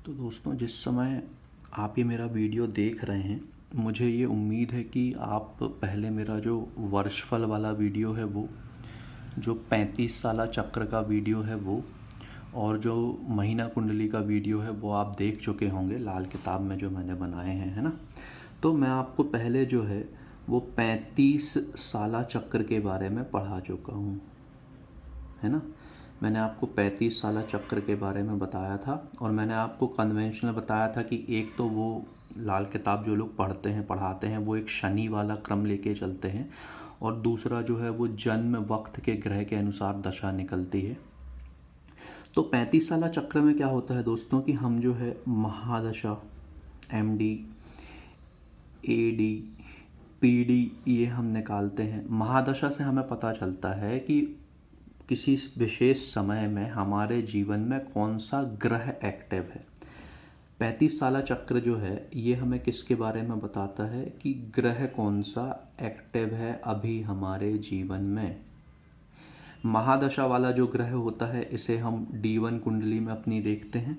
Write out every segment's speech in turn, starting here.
तो दोस्तों, जिस समय आप ये मेरा वीडियो देख रहे हैं, मुझे ये उम्मीद है कि आप पहले मेरा जो वर्षफल वाला वीडियो है वो, जो 35 साला चक्र का वीडियो है वो, और जो महीना कुंडली का वीडियो है वो आप देख चुके होंगे लाल किताब में जो मैंने बनाए हैं, है ना। तो मैं आपको पहले जो है वो 35 साला चक्र के बारे में पढ़ा चुका हूँ, है ना। मैंने आपको 35 साला चक्र के बारे में बताया था, और मैंने आपको कन्वेंशनल बताया था कि एक तो वो लाल किताब जो लोग पढ़ते हैं पढ़ाते हैं वो एक शनि वाला क्रम लेके चलते हैं, और दूसरा जो है वो जन्म वक्त के ग्रह के अनुसार दशा निकलती है। तो 35 साला चक्र में क्या होता है दोस्तों कि हम जो है महादशा, एमडी, एडी, पीडी ये हम निकालते हैं। महादशा से हमें पता चलता है कि किसी विशेष समय में हमारे जीवन में कौन सा ग्रह एक्टिव है। 35 साला चक्र जो है ये हमें किसके बारे में बताता है कि ग्रह कौन सा एक्टिव है अभी हमारे जीवन में। महादशा वाला जो ग्रह होता है इसे हम D1 कुंडली में अपनी देखते हैं।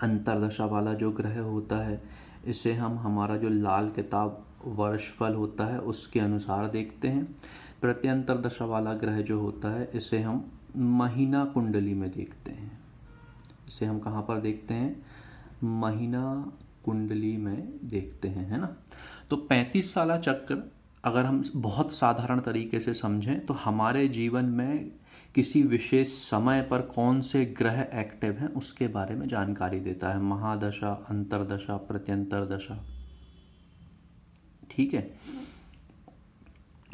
अंतरदशा वाला जो ग्रह होता है इसे हम हमारा जो लाल किताब वर्षफल होता है उसके अनुसार देखते हैं। प्रत्यंतर दशा वाला ग्रह जो होता है इसे हम महीना कुंडली में देखते हैं। इसे हम कहाँ पर देखते हैं? महीना कुंडली में देखते हैं, है ना। तो 35 साला चक्र अगर हम बहुत साधारण तरीके से समझें तो हमारे जीवन में किसी विशेष समय पर कौन से ग्रह एक्टिव हैं उसके बारे में जानकारी देता है। महादशा, अंतरदशा, प्रत्यंतर दशा, ठीक है,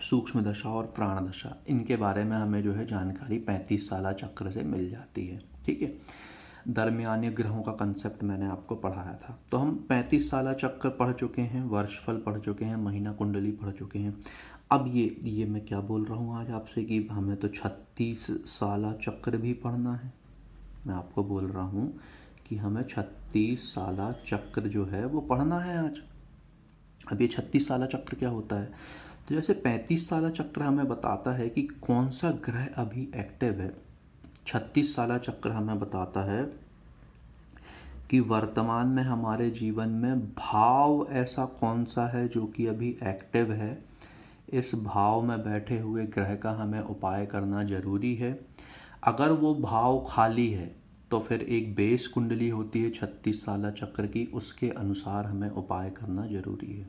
सूक्ष्म दशा और प्राण दशा, इनके बारे में हमें जो है जानकारी 35 साला चक्र से मिल जाती है, ठीक है। दरमियाने ग्रहों का कंसेप्ट मैंने आपको पढ़ाया था। तो हम 35 साला चक्र पढ़ चुके हैं, वर्षफल पढ़ चुके हैं, महीना कुंडली पढ़ चुके हैं। अब ये मैं क्या बोल रहा हूँ आज आपसे कि हमें तो 36 साला चक्र भी पढ़ना है। मैं आपको बोल रहा हूँ कि हमें 36 साला चक्र जो है वो पढ़ना है आज। अब ये 36 साला चक्र क्या होता है? तो जैसे 35 साला चक्र हमें बताता है कि कौन सा ग्रह अभी एक्टिव है, 36 साला चक्र हमें बताता है कि वर्तमान में हमारे जीवन में भाव ऐसा कौन सा है जो कि अभी एक्टिव है। इस भाव में बैठे हुए ग्रह का हमें उपाय करना जरूरी है। अगर वो भाव खाली है तो फिर एक बेस कुंडली होती है 36 साला चक्र की, उसके अनुसार हमें उपाय करना जरूरी है।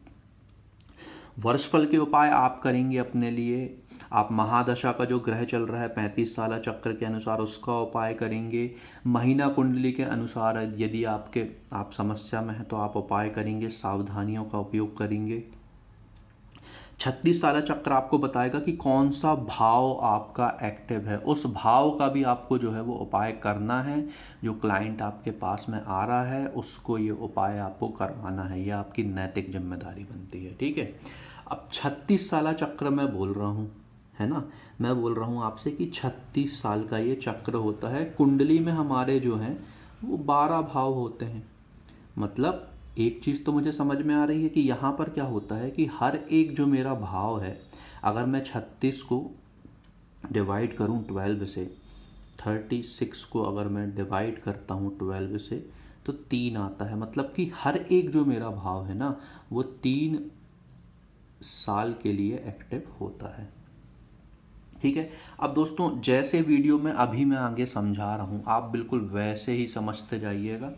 वर्षफल के उपाय आप करेंगे अपने लिए, आप महादशा का जो ग्रह चल रहा है 35 साला चक्र के अनुसार उसका उपाय करेंगे। महीना कुंडली के अनुसार यदि आप समस्या में हैं तो आप उपाय करेंगे, सावधानियों का उपयोग करेंगे। 36 साला चक्र आपको बताएगा कि कौन सा भाव आपका एक्टिव है, उस भाव का भी आपको जो है वो उपाय करना है। जो क्लाइंट आपके पास में आ रहा है उसको ये उपाय आपको करवाना है, ये आपकी नैतिक जिम्मेदारी बनती है, ठीक है। अब 36 साला चक्र मैं बोल रहा हूँ, है ना, मैं बोल रहा हूँ आपसे कि 36 साल का ये चक्र होता है। कुंडली में हमारे जो हैं वो 12 भाव होते हैं। मतलब एक चीज़ तो मुझे समझ में आ रही है कि यहाँ पर क्या होता है कि हर एक जो मेरा भाव है, अगर मैं 36 को डिवाइड करूँ 12 से, 36 को अगर मैं डिवाइड करता हूँ 12 से तो 3 आता है। मतलब कि हर एक जो मेरा भाव है ना वो 3 साल के लिए एक्टिव होता है, ठीक है। अब दोस्तों, जैसे वीडियो में अभी मैं आगे समझा रहा हूँ आप बिल्कुल वैसे ही समझते जाइएगा।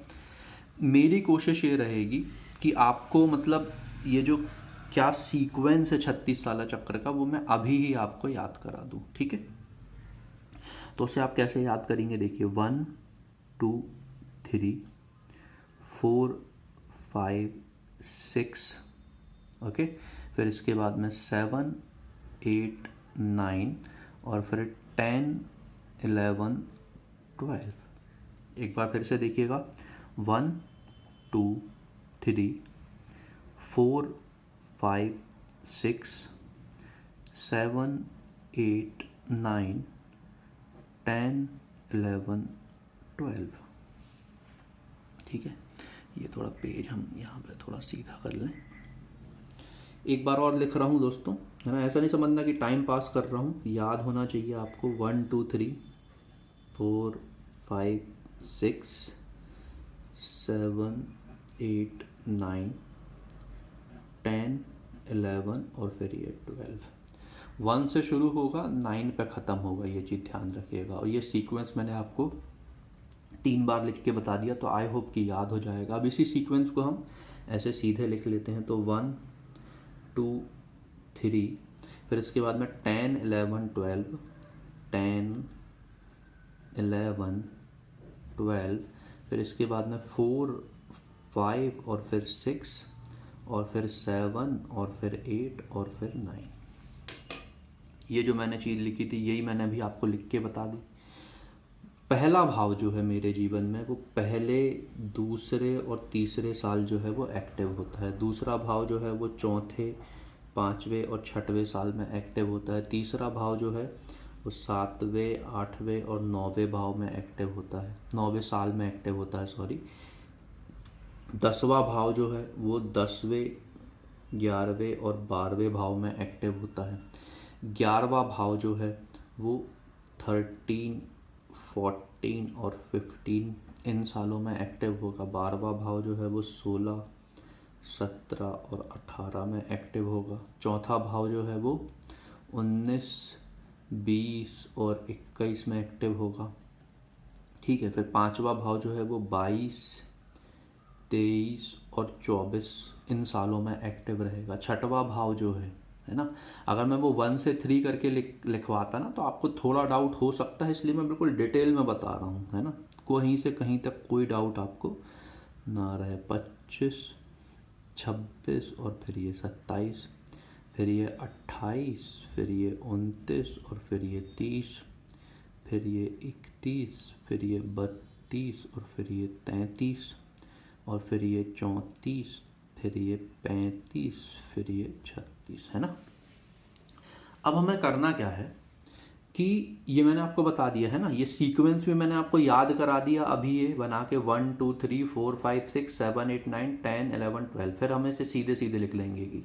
मेरी कोशिश ये रहेगी कि आपको मतलब ये जो क्या सीक्वेंस है 36 साला चक्र का वो मैं अभी ही आपको याद करा दूं, ठीक है। तो उसे आप कैसे याद करेंगे? देखिए, 1 2 3 4 5 6, ओके। फिर इसके बाद में 7 8 9 और फिर 10 11 12। एक बार फिर से देखिएगा, 1 2 3 4 5 6 7 8 9 10 11 12, ठीक है। ये थोड़ा पेज हम यहाँ पे थोड़ा सीधा कर लें। एक बार और लिख रहा हूँ दोस्तों, है ना, ऐसा नहीं समझना कि टाइम पास कर रहा हूँ, याद होना चाहिए आपको। 1 2 3 4 5 6 7, 8, 9, 10, 11 और फिर ये 12। 1 से शुरू होगा, 9 पे ख़त्म होगा, ये चीज़ ध्यान रखिएगा। और ये सीक्वेंस मैंने आपको 3 बार लिख के बता दिया, तो आई होप कि याद हो जाएगा। अब इसी सीक्वेंस को हम ऐसे सीधे लिख लेते हैं, तो 1, 2, 3, फिर इसके बाद में 10, 11, 12, 10, 11, 12, फिर इसके बाद में 4, 5 और फिर 6 और फिर 7 और फिर 8 और फिर 9। ये जो मैंने चीज़ लिखी थी यही मैंने अभी आपको लिख के बता दी। पहला भाव जो है मेरे जीवन में वो पहले, दूसरे और तीसरे साल जो है वो एक्टिव होता है। दूसरा भाव जो है वो चौथे, पाँचवें और छठवें साल में एक्टिव होता है। तीसरा भाव जो है वो 7वें, 8वें और 9वें भाव में एक्टिव होता है, 9वें साल में एक्टिव होता है, सॉरी। 10वां भाव जो है वो 10वें, 11वें और 12वें भाव में एक्टिव होता है। 11वां भाव जो है वो 13, 14 और 15 इन सालों में एक्टिव होगा। 12वां भाव जो है वो 16, 17 और 18 में एक्टिव होगा। चौथा भाव जो है वो 19, 20 और 21 में एक्टिव होगा। ठीक है, फिर 5वां भाव जो है वो 22, 23 और 24 इन सालों में एक्टिव रहेगा। छठवां भाव जो है ना, अगर मैं वो 1 से 3 करके लिखवाता ना तो आपको थोड़ा डाउट हो सकता है, इसलिए मैं बिल्कुल डिटेल में बता रहा हूँ, है ना, कहीं से कहीं तक कोई डाउट आपको ना रहे। 25, 26 और फिर ये 27, फिर ये 28, फिर ये 29 और फिर ये 30, फिर ये 31, फिर ये 32 और फिर ये 33 और फिर ये 34, फिर ये 35, फिर ये 36, है ना। अब हमें करना क्या है कि ये मैंने आपको बता दिया है ना, ये सीक्वेंस भी मैंने आपको याद करा दिया अभी, ये बना के 1, 2, 3, 4, 5, 6, 7, 8, 9, 10, 11, 12। फिर हम इसे सीधे सीधे लिख लेंगे कि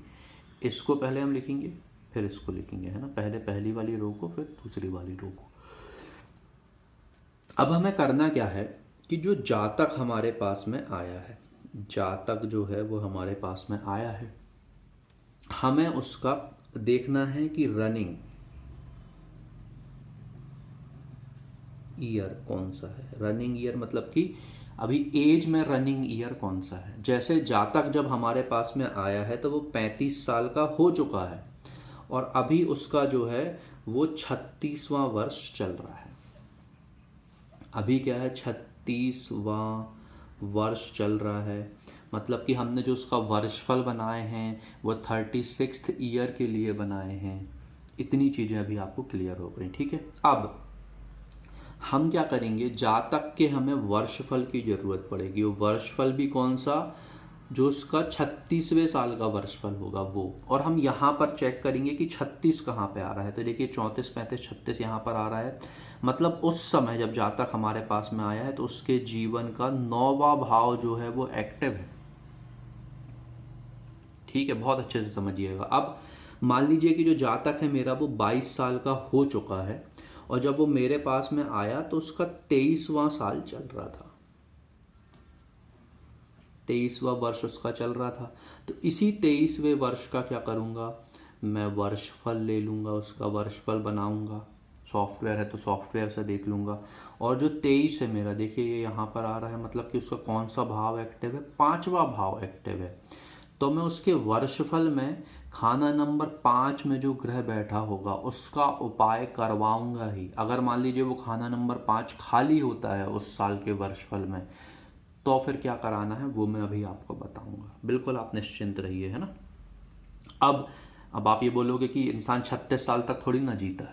इसको पहले हम लिखेंगे फिर इसको लिखेंगे, है ना, पहले पहली वाली रो को फिर दूसरी वाली रो को। अब हमें करना क्या है कि जो जातक हमारे पास में आया है, जातक जो है वो हमारे पास में आया है, हमें उसका देखना है कि रनिंग ईयर कौन सा है। रनिंग ईयर मतलब कि अभी एज में रनिंग ईयर कौन सा है। जैसे जातक जब हमारे पास में आया है तो वो 35 साल का हो चुका है और अभी उसका जो है वो 36वां वर्ष चल रहा है। अभी क्या है, 36वां वर्ष चल रहा है, मतलब कि हमने जो उसका वर्षफल बनाए हैं वो 36th ईयर के लिए बनाए हैं। इतनी चीज़ें अभी आपको क्लियर हो गई, ठीक है। अब हम क्या करेंगे, जातक के हमें वर्षफल की ज़रूरत पड़ेगी। वो वर्षफल भी कौन सा, जो उसका 36वें साल का वर्षफल होगा वो। और हम यहाँ पर चेक करेंगे कि 36 कहाँ पे आ रहा है। तो देखिए 34, 35, 36 यहाँ पर आ रहा है, मतलब उस समय जब जातक हमारे पास में आया है तो उसके जीवन का 9वां भाव जो है वो एक्टिव है। ठीक है, बहुत अच्छे से समझिएगा। अब मान लीजिए कि जो जातक है मेरा वो 22 साल का हो चुका है और जब वो मेरे पास में आया तो उसका 23वां साल चल रहा था, 23वां वर्ष उसका चल रहा था। तो इसी 23वें वर्ष का क्या करूँगा, मैं वर्षफल ले लूँगा, उसका वर्षफल बनाऊँगा। सॉफ्टवेयर है तो सॉफ्टवेयर से देख लूँगा। और जो 23 है मेरा, देखिए ये यहाँ पर आ रहा है, मतलब कि उसका कौन सा भाव एक्टिव है, 5वां भाव एक्टिव है। तो मैं उसके वर्षफल में खाना नंबर 5 में जो ग्रह बैठा होगा उसका उपाय करवाऊंगा ही। अगर मान लीजिए वो खाना नंबर 5 खाली होता है उस साल के वर्षफल में, तो फिर क्या कराना है वो मैं अभी आपको बताऊंगा। बिल्कुल आप निश्चिंत रहिए, है ना। अब आप ये बोलोगे कि इंसान 36 साल तक थोड़ी ना जीता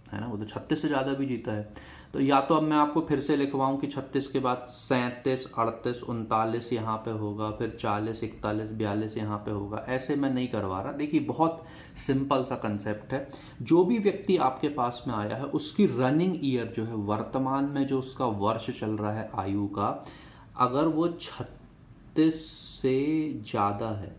है ना, वो तो 36 से ज़्यादा भी जीता है। तो या तो अब मैं आपको फिर से लिखवाऊँ कि 36 के बाद 37, 38, 39 यहाँ पे होगा, फिर 40, 41, 42 यहाँ पे होगा। ऐसे मैं नहीं करवा रहा। देखिए बहुत सिंपल सा कंसेप्ट है। जो भी व्यक्ति आपके पास में आया है उसकी रनिंग ईयर जो है, वर्तमान में जो उसका वर्ष चल रहा है आयु का, अगर वो 36 से ज़्यादा है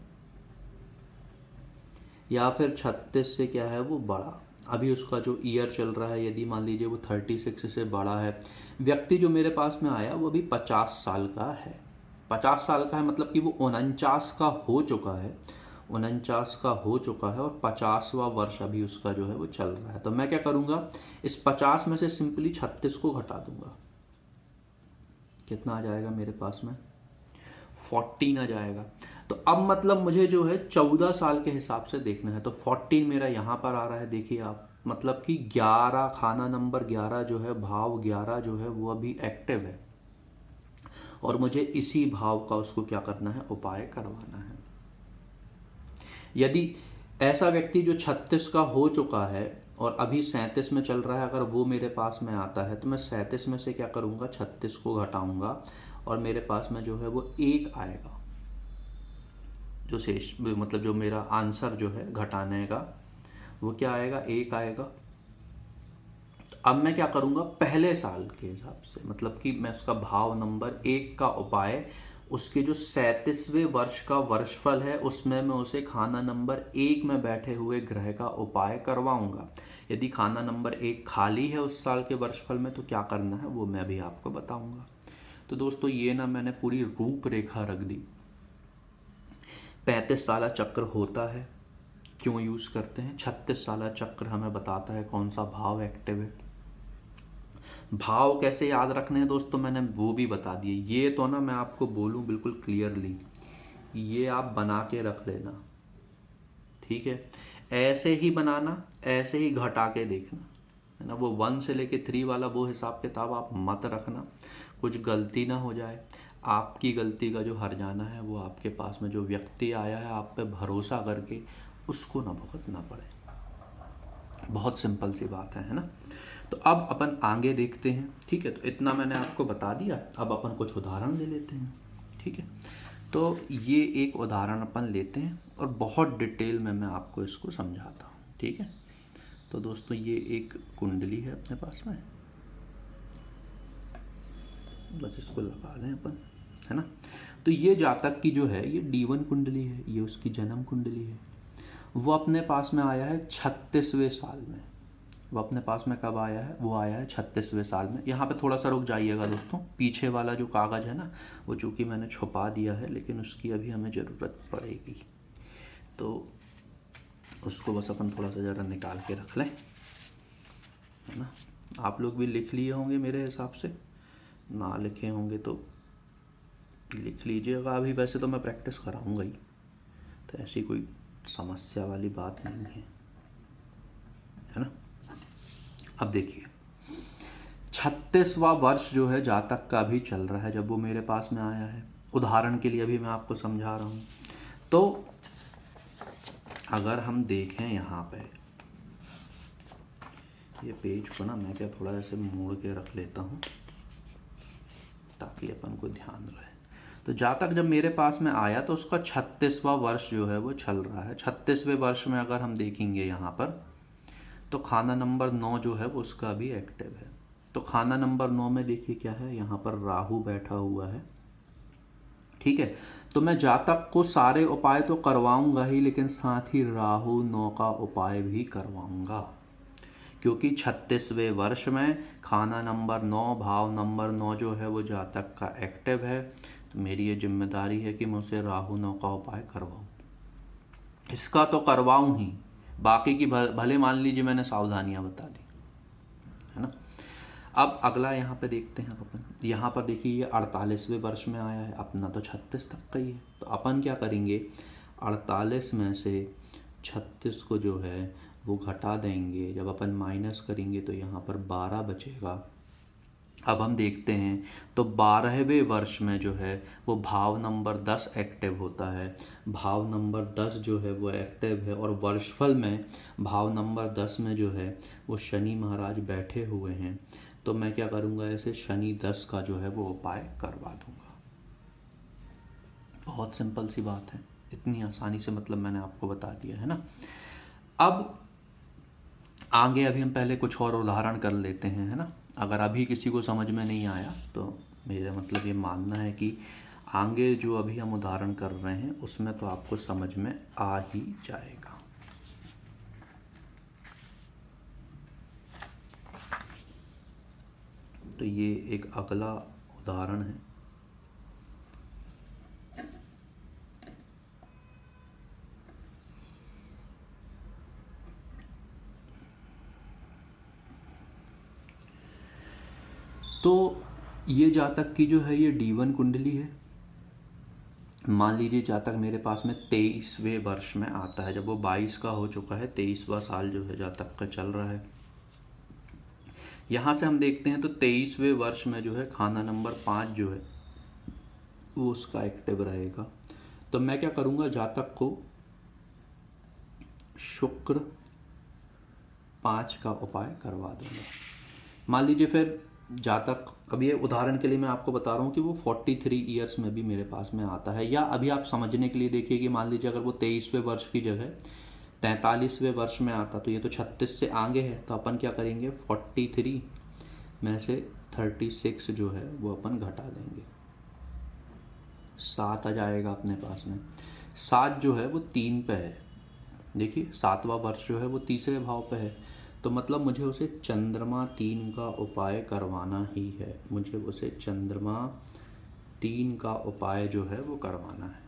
या फिर 36 से क्या है वो बड़ा, अभी उसका जो ईयर चल रहा है यदि मान लीजिए वो 36 से बड़ा है। व्यक्ति जो मेरे पास में आया वो अभी 50 साल का है। 50 साल का है मतलब कि वो 49 का हो चुका है, 49 का हो चुका है और 50वां वर्ष अभी उसका जो है वो चल रहा है। तो मैं क्या करूँगा, इस 50 में से सिंपली 36 को घटा दूंगा। कितना आ जाएगा मेरे पास में, 14 आ जाएगा। तो अब मतलब मुझे जो है 14 साल के हिसाब से देखना है। तो 14 मेरा यहाँ पर आ रहा है, देखिए आप, मतलब कि 11, खाना नंबर 11 जो है, भाव 11 जो है वो अभी एक्टिव है और मुझे इसी भाव का उसको क्या करना है, उपाय करवाना है। यदि ऐसा व्यक्ति जो 36 का हो चुका है और अभी 37 में चल रहा है, अगर वो मेरे पास में आता है तो मैं 37 में से क्या करूँगा, 36 को घटाऊँगा और मेरे पास में जो है वो 1 आएगा। जो शेष मतलब जो मेरा आंसर जो है घटाने का वो क्या आएगा, 1 आएगा। तो अब मैं क्या करूँगा, पहले साल के हिसाब से, मतलब कि मैं उसका भाव नंबर 1 का उपाय, उसके जो 37वें वर्ष का वर्षफल है उसमें मैं उसे खाना नंबर 1 में बैठे हुए ग्रह का उपाय करवाऊंगा। यदि खाना नंबर 1 खाली है उस साल के वर्षफल में तो क्या करना है वो मैं अभी आपको बताऊंगा। तो दोस्तों ये ना मैंने पूरी रूपरेखा रख दी। 35 साला चक्र होता है, क्यों यूज़ करते हैं, 36 साला चक्र हमें बताता है कौन सा भाव एक्टिव है। भाव कैसे याद रखने हैं दोस्तों मैंने वो भी बता दिए। ये तो ना मैं आपको बोलूँ बिल्कुल क्लियरली, ये आप बना के रख लेना, ठीक है। ऐसे ही बनाना, ऐसे ही घटा के देखना, है ना। वो 1 से लेके 3 वाला वो हिसाब किताब आप मत रखना, कुछ गलती ना हो जाए। आपकी गलती का जो हर्जाना है वो आपके पास में जो व्यक्ति आया है आप पे भरोसा करके उसको ना भुगतना पड़े। बहुत सिंपल सी बात है ना। तो अब अपन आगे देखते हैं, ठीक है। तो इतना मैंने आपको बता दिया, अब अपन कुछ उदाहरण ले लेते हैं, ठीक है। तो ये एक उदाहरण अपन लेते हैं और बहुत डिटेल में मैं आपको इसको समझाता हूँ, ठीक है। तो दोस्तों ये एक कुंडली है अपने पास में, बस इसको लगा लें अपन, है ना। तो ये जातक की जो है ये D1 कुंडली है, ये उसकी जन्म कुंडली है। वो अपने पास में आया है 36वें साल में। वो अपने पास में कब आया है, वो आया है 36वें साल में। यहाँ पे थोड़ा सा रुक जाइएगा दोस्तों, पीछे वाला जो कागज़ है ना वो चूँकि मैंने छुपा दिया है लेकिन उसकी अभी हमें ज़रूरत पड़ेगी, तो उसको बस अपन थोड़ा सा ज़रा निकाल के रख लें, है ना। आप लोग भी लिख लिए होंगे मेरे हिसाब से, ना लिखे होंगे तो लिख लीजिएगा। अभी वैसे तो मैं प्रैक्टिस कराऊंगा ही, तो ऐसी कोई समस्या वाली बात नहीं है ना। अब देखिए 36वां वर्ष जो है जातक का अभी चल रहा है जब वो मेरे पास में आया है। उदाहरण के लिए अभी मैं आपको समझा रहा हूँ। तो अगर हम देखें यहाँ पे ये पेज को ना मैं क्या थोड़ा ऐसे मोड़ के रख लेता हूँ ताकि अपन को ध्यान रहे। तो जातक जब मेरे पास में आया तो उसका 36वां वर्ष जो है वो चल रहा है। 36वें वर्ष में अगर हम देखेंगे यहाँ पर तो खाना नंबर 9 जो है वो उसका भी एक्टिव है। तो खाना नंबर 9 में देखिए क्या है, यहाँ पर राहु बैठा हुआ है, ठीक है। तो मैं जातक को सारे उपाय तो करवाऊंगा ही लेकिन साथ ही राहु 9 का उपाय भी करवाऊंगा, क्योंकि 36वें वर्ष में खाना नंबर 9 भाव नंबर 9 जो है वो जातक का एक्टिव है। तो मेरी ये जिम्मेदारी है कि मैं उसे राहु 9 का उपाय करवाऊँ। इसका तो करवाऊँ ही, बाकी की भले मान लीजिए मैंने सावधानियां बता दी, है ना। अब अगला यहाँ पे देखते हैं अपन। यहाँ पर देखिए ये 48वें वर्ष में आया है, अपना तो 36 तक का ही है। तो अपन क्या करेंगे, 48 में से 36 को जो है वो घटा देंगे। जब अपन माइनस करेंगे तो यहाँ पर 12 बचेगा। अब हम देखते हैं तो 12वें वर्ष में जो है वो भाव नंबर 10 एक्टिव होता है। भाव नंबर 10 जो है वो एक्टिव है और वर्षफल में भाव नंबर 10 में जो है वो शनि महाराज बैठे हुए हैं। तो मैं क्या करूँगा, ऐसे शनि 10 का जो है वो उपाय करवा दूँगा। बहुत सिंपल सी बात है, इतनी आसानी से मतलब मैंने आपको बता दिया है ना। अब आगे अभी हम पहले कुछ और उदाहरण कर लेते हैं, है ना। अगर अभी किसी को समझ में नहीं आया तो मेरा मतलब ये मानना है कि आगे जो अभी हम उदाहरण कर रहे हैं उसमें तो आपको समझ में आ ही जाएगा। तो ये एक अगला उदाहरण है। तो ये जातक की जो है ये D1 कुंडली है। मान लीजिए जातक मेरे पास में 23वें वर्ष में आता है, जब वो 22 का हो चुका है, 23वां साल जो है जातक का चल रहा है। यहाँ से हम देखते हैं तो 23वें वर्ष में जो है खाना नंबर 5 जो है वो उसका एक्टिव रहेगा। तो मैं क्या करूँगा, जातक को शुक्र 5 का उपाय करवा दूंगा। मान लीजिए फिर जातक, अब ये उदाहरण के लिए मैं आपको बता रहा हूँ कि वो 43 ईयर्स में भी मेरे पास में आता है, या अभी आप समझने के लिए देखिए कि मान लीजिए अगर वो 23वें वर्ष की जगह 43वें वर्ष में आता, तो ये तो 36 से आगे है, तो अपन क्या करेंगे 43 में से 36 जो है वो अपन घटा देंगे, 7 आ जाएगा अपने पास में। 7 जो है वो 3 पे है, देखिए 7वां वर्ष जो है वो तीसरे भाव पे है, तो मतलब मुझे उसे चंद्रमा 3 का उपाय करवाना ही है, मुझे उसे चंद्रमा 3 का उपाय जो है वो करवाना है।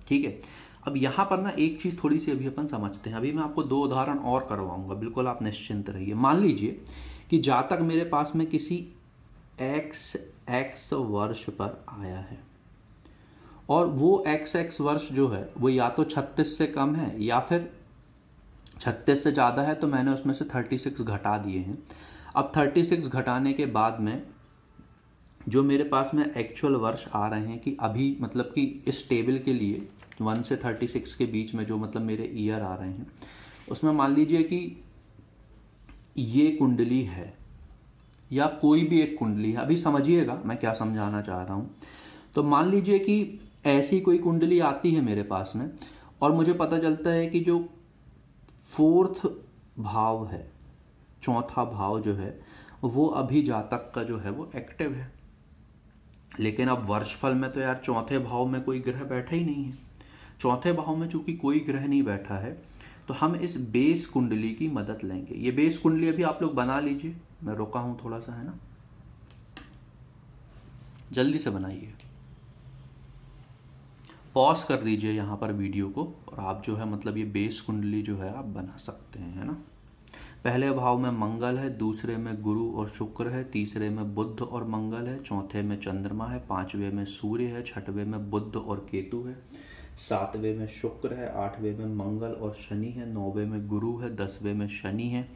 ठीक है, अब यहाँ पर ना एक चीज़ थोड़ी सी अभी अपन समझते हैं। अभी मैं आपको 2 उदाहरण और करवाऊंगा, बिल्कुल आप निश्चिंत रहिए। मान लीजिए कि जातक मेरे पास में किसी x वर्ष पर आया है, और वो x वर्ष जो है वो या तो 36 से कम है या फिर 36 से ज़्यादा है, तो मैंने उसमें से 36 घटा दिए हैं। अब 36 घटाने के बाद में जो मेरे पास में एक्चुअल वर्ष आ रहे हैं कि अभी मतलब कि इस टेबल के लिए 1 से 36 के बीच में जो मतलब मेरे ईयर आ रहे हैं, उसमें मान लीजिए कि ये कुंडली है या कोई भी एक कुंडली है। अभी समझिएगा मैं क्या समझाना चाह रहा हूँ। तो मान लीजिए कि ऐसी कोई कुंडली आती है मेरे पास में, और मुझे पता चलता है कि जो 4th भाव है, 4था भाव जो है वो अभी जातक का जो है वो एक्टिव है, लेकिन अब वर्षफल में तो यार 4थे भाव में कोई ग्रह बैठा ही नहीं है। 4थे भाव में चूंकि कोई ग्रह नहीं बैठा है, तो हम इस बेस कुंडली की मदद लेंगे। ये बेस कुंडली अभी आप लोग बना लीजिए, मैं रोका हूं थोड़ा सा, है ना, जल्दी से बनाइए, पॉज कर दीजिए यहाँ पर वीडियो को, और आप जो है मतलब ये बेस कुंडली जो है आप बना सकते हैं, है ना। पहले भाव में मंगल है, दूसरे में गुरु और शुक्र है, तीसरे में बुध और मंगल है, चौथे में चंद्रमा है, 5वें में सूर्य है, 6वें में बुध और केतु है, 7वें में शुक्र है, 8वें में मंगल और शनि है, 9वें में गुरु है, 10वें में शनि है,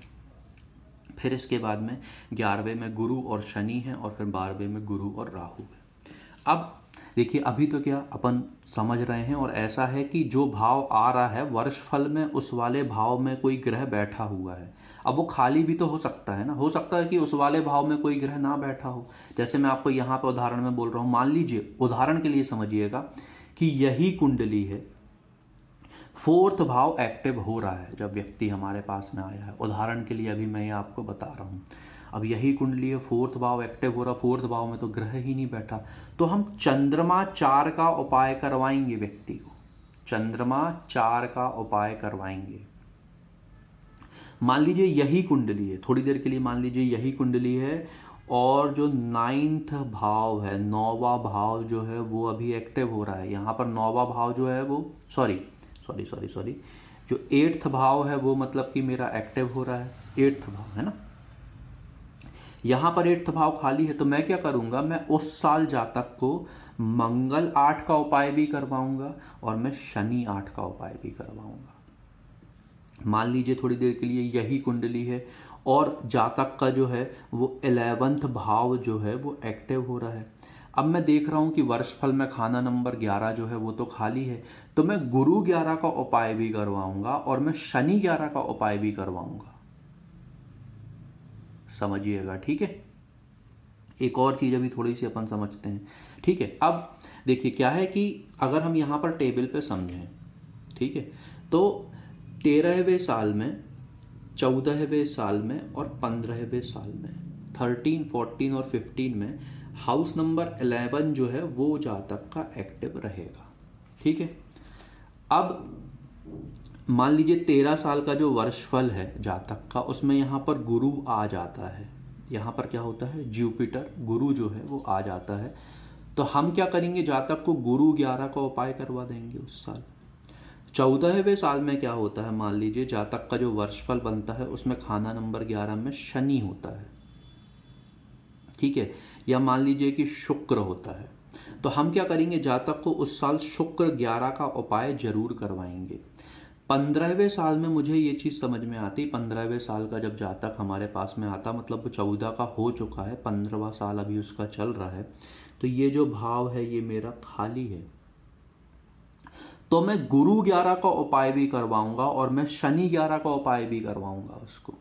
फिर इसके बाद में 11वें में गुरु और शनि है, और फिर 12वें में गुरु और राहु है। अब देखिए अभी तो क्या अपन समझ रहे हैं, और ऐसा है कि जो भाव आ रहा है वर्षफल में उस वाले भाव में कोई ग्रह बैठा हुआ है। अब वो खाली भी तो हो सकता है ना, हो सकता है कि उस वाले भाव में कोई ग्रह ना बैठा हो। जैसे मैं आपको यहाँ पे उदाहरण में बोल रहा हूँ, मान लीजिए उदाहरण के लिए समझिएगा कि यही कुंडली है, 4th भाव एक्टिव हो रहा है जब व्यक्ति हमारे पास में आया है। उदाहरण के लिए अभी मैं ये आपको बता रहा हूँ, अब यही कुंडली है, 4th भाव एक्टिव हो रहा, 4th भाव में तो ग्रह ही नहीं बैठा, तो हम चंद्रमा 4 का उपाय करवाएंगे व्यक्ति को, चंद्रमा 4 का उपाय करवाएंगे। मान लीजिए यही कुंडली है, थोड़ी देर के लिए मान लीजिए यही कुंडली है, और जो 9th भाव है, 9वां भाव जो है वो अभी एक्टिव हो रहा है। यहाँ पर 9वां भाव जो है वो सॉरी जो 8th भाव है वो मतलब कि मेरा एक्टिव हो रहा है, 8th भाव है ना। यहाँ पर 8th भाव खाली है, तो मैं क्या करूँगा, मैं उस साल जातक को मंगल 8 का उपाय भी करवाऊँगा और मैं शनि 8 का उपाय भी करवाऊँगा। मान लीजिए थोड़ी देर के लिए यही कुंडली है, और जातक का जो है वो 11th भाव जो है वो एक्टिव हो रहा है। अब मैं देख रहा हूँ कि वर्षफल में खाना नंबर 11 जो है वो तो खाली है, तो मैं गुरु 11 का उपाय भी करवाऊँगा और मैं शनि 11 का उपाय भी करवाऊँगा। समझिएगा, ठीक है। एक और चीज़ अभी थोड़ी सी अपन समझते हैं, ठीक है। अब देखिए क्या है कि अगर हम यहाँ पर टेबल पे समझें, ठीक है, तो 13वें साल में, 14वें साल में और 15वें साल में, 13, 14 और 15 में हाउस नंबर 11 जो है वो जातक का एक्टिव रहेगा, ठीक है। अब मान लीजिए 13 साल का जो वर्षफल है जातक का, उसमें यहाँ पर गुरु आ जाता है, यहाँ पर क्या होता है, जुपिटर गुरु जो है वो आ जाता है। तो हम क्या करेंगे, जातक को गुरु 11 का उपाय करवा देंगे उस साल। 14वें साल में क्या होता है, मान लीजिए जातक का जो वर्षफल बनता है उसमें खाना नंबर 11 में शनि होता है, ठीक है, या मान लीजिए कि शुक्र होता है। तो हम क्या करेंगे, जातक को उस साल शुक्र 11 का उपाय जरूर करवाएंगे। 15वें साल में मुझे ये चीज़ समझ में आती, 15वें साल का जब जातक हमारे पास में आता, मतलब वो 14 का हो चुका है, 15वां साल अभी उसका चल रहा है, तो ये जो भाव है ये मेरा खाली है, तो मैं गुरु 11 का उपाय भी करवाऊंगा और मैं शनि 11 का उपाय भी करवाऊंगा उसको,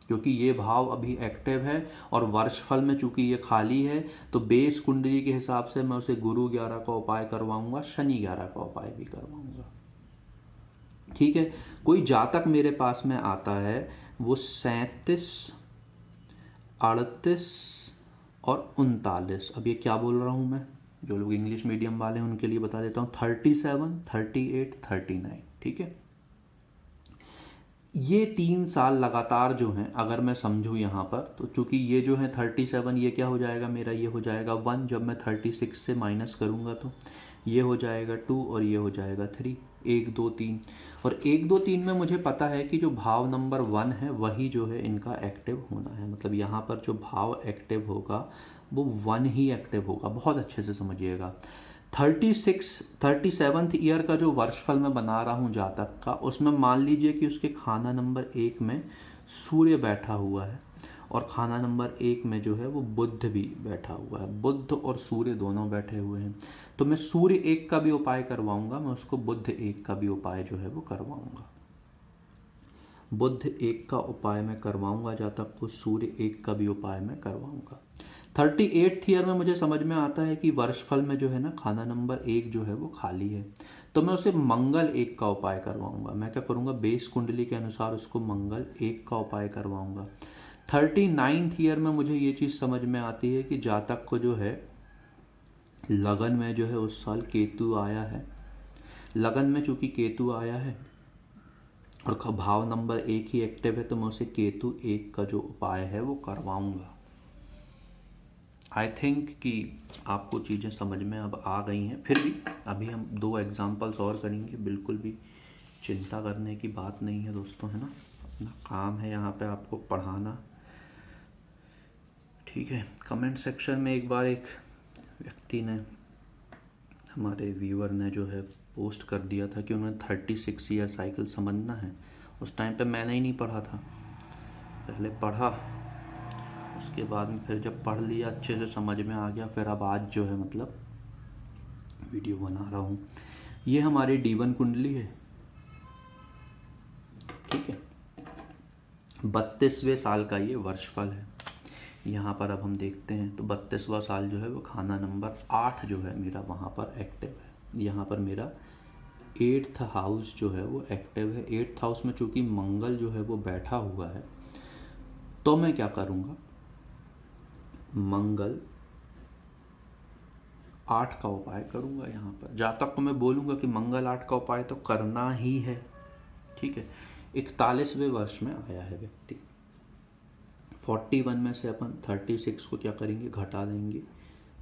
क्योंकि ये भाव अभी एक्टिव है और वर्षफल में चूंकि ये खाली है, तो बेस कुंडली के हिसाब से मैं उसे गुरु 11 का उपाय करवाऊंगा, शनि 11 का उपाय भी करवाऊंगा। ठीक है, कोई जातक मेरे पास में आता है, वो 37, 38 और 39, अब ये क्या बोल रहा हूँ मैं, जो लोग इंग्लिश मीडियम वाले हैं उनके लिए बता देता हूँ, 37, 38, 39, ठीक है। ये 3 साल लगातार जो हैं, अगर मैं समझूँ यहाँ पर, तो चूंकि ये जो है 37, ये क्या हो जाएगा मेरा, ये हो जाएगा 1, जब मैं 36 से माइनस करूँगा तो ये हो जाएगा 2 और ये हो जाएगा 3, 1 2 3, और 1 2 3 में मुझे पता है कि जो भाव नंबर 1 है वही जो है इनका एक्टिव होना है, मतलब यहाँ पर जो भाव एक्टिव होगा वो 1 ही एक्टिव होगा। बहुत अच्छे से समझिएगा। 37th ईयर का जो वर्षफल मैं बना रहा हूँ जातक का, उसमें मान लीजिए कि उसके खाना नंबर 1 में सूर्य बैठा हुआ है और खाना नंबर 1 में जो है वो बुध भी बैठा हुआ है, बुध और सूर्य दोनों बैठे हुए हैं। तो मैं सूर्य 1 का भी उपाय करवाऊंगा, मैं उसको बुध 1 का भी उपाय जो है वो करवाऊंगा, बुध 1 का उपाय मैं करवाऊंगा जातक को, सूर्य 1 का भी उपाय मैं करवाऊंगा। 38th ईयर में मुझे समझ में आता है कि वर्षफल में जो है ना खाना नंबर 1 जो है वो खाली है, तो मैं उसे मंगल 1 का उपाय करवाऊंगा। मैं क्या करूंगा, बेस कुंडली के अनुसार उसको मंगल 1 का उपाय करवाऊंगा। 39th ईयर में मुझे ये चीज़ समझ में आती है कि जातक को जो है लगन में जो है उस साल केतु आया है, लगन में चूंकि केतु आया है और भाव नंबर 1 ही एक्टिव है, तो मैं उसे केतु 1 का जो उपाय है वो करवाऊंगा। आई थिंक कि आपको चीज़ें समझ में अब आ गई हैं। फिर भी अभी हम 2 एग्जांपल्स और करेंगे, बिल्कुल भी चिंता करने की बात नहीं है दोस्तों, है ना, अपना काम है यहाँ पे आपको पढ़ाना, ठीक है। कमेंट सेक्शन में एक बार एक व्यक्ति ने, हमारे व्यूअर ने जो है पोस्ट कर दिया था कि उन्हें 36 ईयर साइकिल समझना है। उस टाइम पे मैंने ही नहीं पढ़ा था, पहले पढ़ा, उसके बाद में फिर जब पढ़ लिया अच्छे से समझ में आ गया, फिर अब आज जो है मतलब वीडियो बना रहा हूँ। ये हमारी D1 कुंडली है, ठीक है, 32वें साल का ये वर्षफल है। यहाँ पर अब हम देखते हैं, तो 32वां साल जो है वो खाना नंबर 8 जो है मेरा वहाँ पर एक्टिव है। यहाँ पर मेरा 8th हाउस जो है वो एक्टिव है। 8th हाउस में चूँकि मंगल जो है वो बैठा हुआ है, तो मैं क्या करूँगा, मंगल 8 का उपाय करूँगा। यहाँ पर जातक को मैं बोलूँगा कि मंगल 8 का उपाय तो करना ही है, ठीक है। 41वें वर्ष में आया है व्यक्ति, 41 में से अपन 36 को क्या करेंगे, घटा देंगे,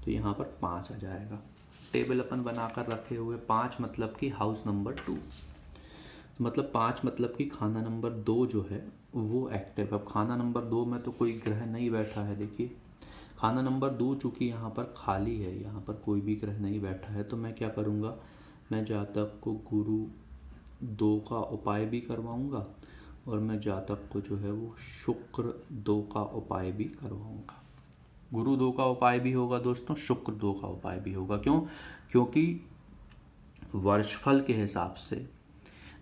तो यहाँ पर 5 आ जाएगा। टेबल अपन बनाकर रखे हुए, 5 मतलब कि हाउस नंबर 2, मतलब 5 मतलब कि खाना नंबर 2 जो है वो एक्टिव। अब खाना नंबर 2 में तो कोई ग्रह नहीं बैठा है, देखिए खाना नंबर 2 चूँकि यहाँ पर खाली है, यहाँ पर कोई भी ग्रह नहीं बैठा है, तो मैं क्या करूँगा, मैं जातक को गुरु 2 का उपाय भी करवाऊँगा और मैं जातक को जो है वो शुक्र 2 का उपाय भी करवाऊँगा। गुरु 2 का उपाय भी होगा दोस्तों, शुक्र 2 का उपाय भी होगा। क्यों? क्योंकि वर्षफल के हिसाब से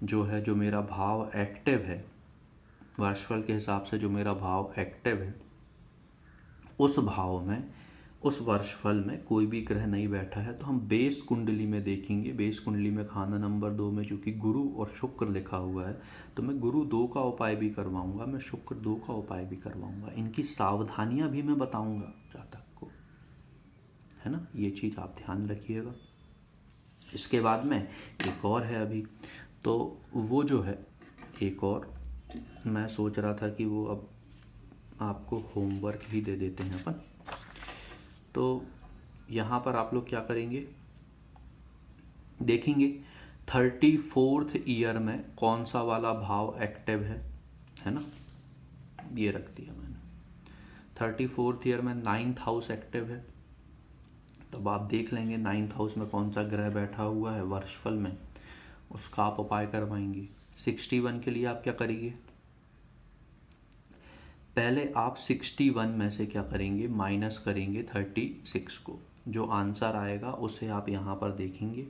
जो है, जो मेरा भाव एक्टिव है, वर्षफल के हिसाब से जो मेरा भाव एक्टिव है, उस भाव में, उस वर्षफल में कोई भी ग्रह नहीं बैठा है। तो हम बेस कुंडली में देखेंगे, बेस कुंडली में खाना नंबर 2 में चूँकि गुरु और शुक्र लिखा हुआ है, तो मैं गुरु 2 का उपाय भी करवाऊंगा, मैं शुक्र 2 का उपाय भी करवाऊंगा। इनकी सावधानियां भी मैं बताऊंगा जातक को, है ना, ये चीज़ आप ध्यान रखिएगा। इसके बाद में एक और है अभी, तो वो जो है एक और मैं सोच रहा था कि वो अब आपको होमवर्क ही दे देते हैं अपन। तो यहाँ पर आप लोग क्या करेंगे, देखेंगे 34th ईयर में कौन सा वाला भाव एक्टिव है ना, ये रख दिया मैंने। 34th ईयर में 9th हाउस एक्टिव है, तब आप देख लेंगे 9th हाउस में कौन सा ग्रह बैठा हुआ है वर्षफल में, उसका आप उपाय करवाएंगे। 61 के लिए आप क्या करेंगे, पहले आप 61 में से क्या करेंगे, माइनस करेंगे 36 को, जो आंसर आएगा उसे आप यहाँ पर देखेंगे।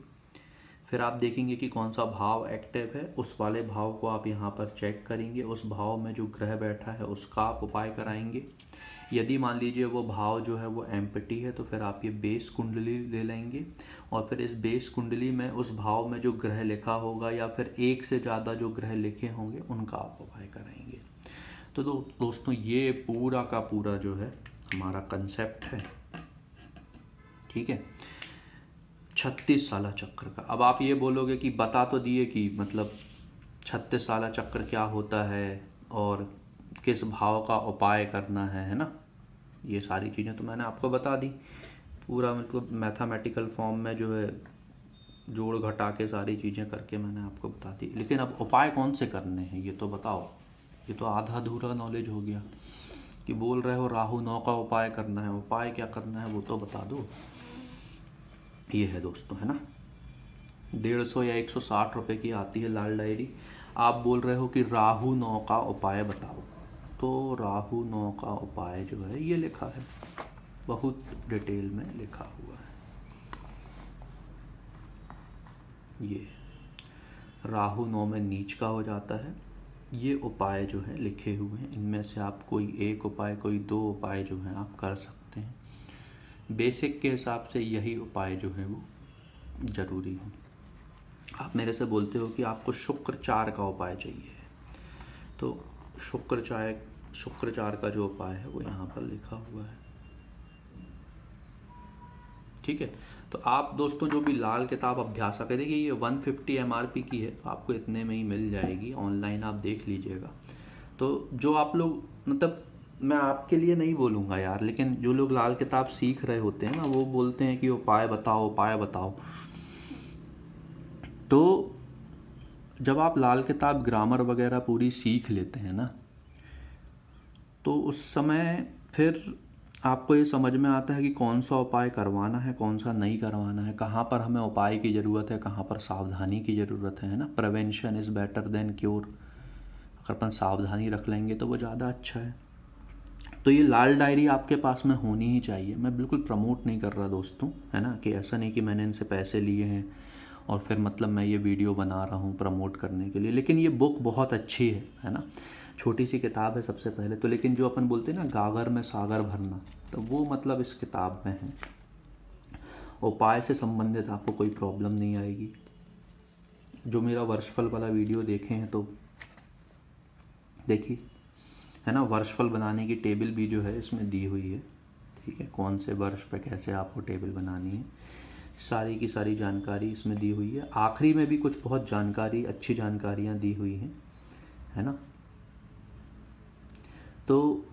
फिर आप देखेंगे कि कौन सा भाव एक्टिव है, उस वाले भाव को आप यहाँ पर चेक करेंगे, उस भाव में जो ग्रह बैठा है उसका आप उपाय कराएंगे। यदि मान लीजिए वो भाव जो है वो एम्प्टी है, तो फिर आप ये बेस कुंडली ले लेंगे और फिर इस बेस कुंडली में उस भाव में जो ग्रह लिखा होगा या फिर एक से ज़्यादा जो ग्रह लिखे होंगे उनका आप उपाय कराएंगे। तो दोस्तों ये पूरा का पूरा जो है हमारा कंसेप्ट है, ठीक है, 36 साला चक्र का। अब आप ये बोलोगे कि बता तो दिए कि मतलब 36 साला चक्र क्या होता है और किस भाव का उपाय करना है ना, ये सारी चीज़ें तो मैंने आपको बता दी पूरा, मतलब मैथमेटिकल फॉर्म में जो है जोड़ घटा के सारी चीज़ें करके मैंने आपको बता दी। लेकिन अब उपाय कौन से करने हैं ये तो बताओ, ये तो आधा अधूरा नॉलेज हो गया कि बोल रहे हो राहु 9 का उपाय करना है, उपाय क्या करना है वो तो बता दो। ये है दोस्तों, है ना, 150 या 160 रुपये की आती है लाल डायरी। आप बोल रहे हो कि राहु 9 का उपाय बताओ, तो राहु 9 का उपाय जो है ये लिखा है, बहुत डिटेल में लिखा हुआ है। ये राहु 9 में नीच का हो जाता है, ये उपाय जो है लिखे हुए हैं, इनमें से आप कोई एक उपाय कोई 2 उपाय जो हैं आप कर सकते हैं। बेसिक के हिसाब से यही उपाय जो है वो ज़रूरी है। आप मेरे से बोलते हो कि आपको शुक्राचार का उपाय चाहिए, तो शुक्राचार का जो उपाय है वो यहाँ पर लिखा हुआ है, ठीक है। तो आप दोस्तों जो भी लाल किताब अभ्यासक है, देखिए ये 150 MRP की है, तो आपको इतने में ही मिल जाएगी, ऑनलाइन आप देख लीजिएगा। तो जो आप लोग, मतलब मैं आपके लिए नहीं बोलूँगा यार, लेकिन जो लोग लाल किताब सीख रहे होते हैं ना, वो बोलते हैं कि उपाय बताओ उपाय बताओ। तो जब आप लाल किताब ग्रामर वगैरह पूरी सीख लेते हैं ना, तो उस समय फिर आपको ये समझ में आता है कि कौन सा उपाय करवाना है कौन सा नहीं करवाना है, कहाँ पर हमें उपाय की ज़रूरत है, कहाँ पर सावधानी की ज़रूरत है ना। Prevention is better than cure, अगर अपन सावधानी रख लेंगे तो वो ज़्यादा अच्छा है। तो ये लाल डायरी आपके पास में होनी ही चाहिए। मैं बिल्कुल प्रमोट नहीं कर रहा दोस्तों, है ना, कि ऐसा नहीं कि मैंने इनसे पैसे लिए हैं और फिर मतलब मैं ये वीडियो बना रहा हूँ प्रमोट करने के लिए। लेकिन ये बुक बहुत अच्छी है ना, छोटी सी किताब है सबसे पहले तो, लेकिन जो अपन बोलते हैं ना गागर में सागर भरना, तो वो मतलब इस किताब में है। उपाय से संबंधित आपको कोई प्रॉब्लम नहीं आएगी। जो मेरा वर्षफल वाला वीडियो देखे हैं तो देखिए, है ना, वर्षफल बनाने की टेबल भी जो है इसमें दी हुई है, ठीक है, कौन से वर्ष पे कैसे आपको टेबल बनानी है, सारी की सारी जानकारी इसमें दी हुई है। आखिरी में भी कुछ बहुत जानकारी, अच्छी जानकारियाँ दी हुई हैं, है ना। तो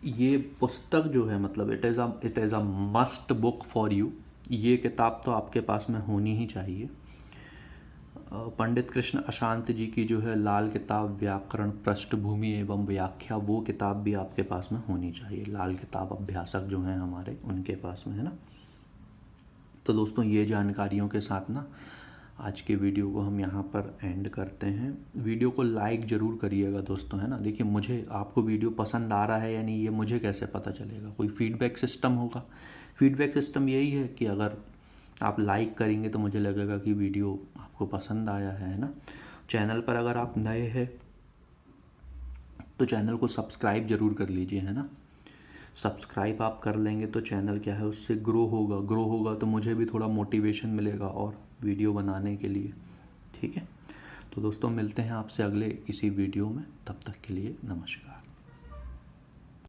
ये पुस्तक जो है मतलब it is a must book for you. ये किताब तो आपके पास में होनी ही चाहिए। पंडित कृष्ण अशांत जी की जो है लाल किताब व्याकरण पृष्ठभूमि एवं व्याख्या, वो किताब भी आपके पास में होनी चाहिए। लाल किताब अभ्यासक जो हैं हमारे, उनके पास में, है ना। तो दोस्तों ये जानकारियों के साथ ना आज के वीडियो को हम यहाँ पर एंड करते हैं। वीडियो को लाइक ज़रूर करिएगा दोस्तों, है ना। देखिए मुझे आपको वीडियो पसंद आ रहा है या नहीं ये मुझे कैसे पता चलेगा, कोई फीडबैक सिस्टम होगा। फीडबैक सिस्टम यही है कि अगर आप लाइक करेंगे तो मुझे लगेगा कि वीडियो आपको पसंद आया है ना। चैनल पर अगर आप नए हैं तो चैनल को सब्सक्राइब ज़रूर कर लीजिए, है ना। सब्सक्राइब आप कर लेंगे तो चैनल क्या है उससे ग्रो होगा तो मुझे भी थोड़ा मोटिवेशन मिलेगा और वीडियो बनाने के लिए, ठीक है। तो दोस्तों मिलते हैं आपसे अगले किसी वीडियो में, तब तक के लिए नमस्कार।